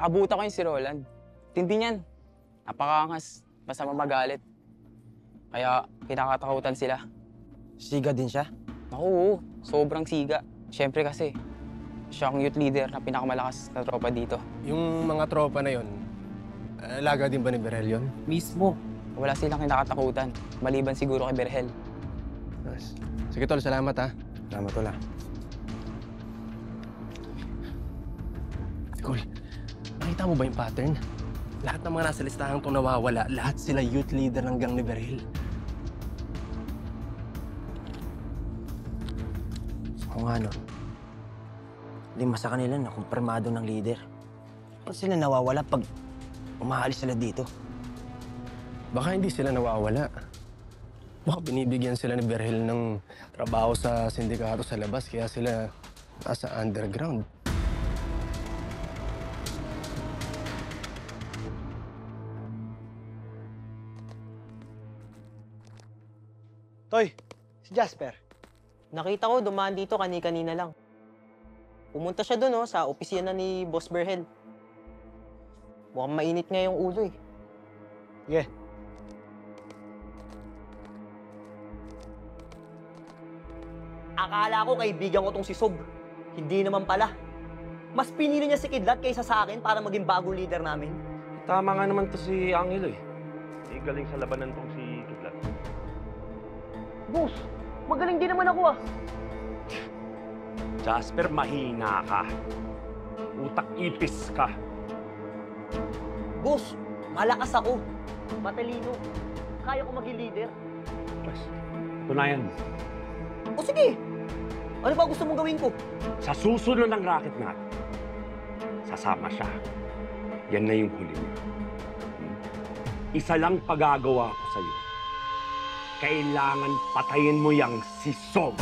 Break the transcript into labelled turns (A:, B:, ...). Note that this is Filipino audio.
A: Nakabuta ko yung si Roland. Tindi niyan. Napakaangas. Basta mamagalit. Kaya kinakatakutan sila.
B: Siga din siya?
A: Oo, sobrang siga. Siyempre kasi, siya ang youth leader na pinakamalakas na tropa dito.
C: Yung mga tropa na yon, alaga din ba ni Berhel yun?
B: Mismo.
A: Wala silang kinakatakutan, maliban siguro kay Berhel.
C: Nice. Sige tol, salamat ha.
B: Salamat tol.
C: Cool. Nakita mo ba yung pattern? Lahat ng mga nasa listahan itong nawawala, lahat sila youth leader ng gang ni Berhel.
B: Oo nga, no. 5 sa kanila na kumpirmado ng leader. Ba't sila nawawala pag umaalis sila dito?
C: Baka hindi sila nawawala. Baka binibigyan sila ni Berhel ng trabaho sa sindikato sa labas, kaya sila nasa underground.
D: Toy, si Jasper.
E: Nakita ko, dumaan dito kani-kanina lang. Pumunta siya doon, sa opisina ni Boss Berhel. Mukhang mainit nga yung ulo, eh.
D: Sige.
F: Akala ko kaibigan ko tong si Sob. Hindi naman pala. Mas pinili niya si Kidlat kaysa sa akin para maging bagong leader namin.
G: Tama nga naman to si Angelo eh. Galing sa labanan tong si Kidlat.
F: Boss, magaling din naman ako ah.
G: Jasper, mahina ka. Utak ipis ka.
F: Boss, malakas ako. Matalino. Kaya ko maging leader.
G: Pues, tunayan mo.
F: O sige, ano ba gusto mong gawin ko?
G: Sa susunod ng racket natin, sasama siya. Yan na yung huli niya. Isa lang pagagawa ko sa'yo. Kailangan patayin mo yang si Sob.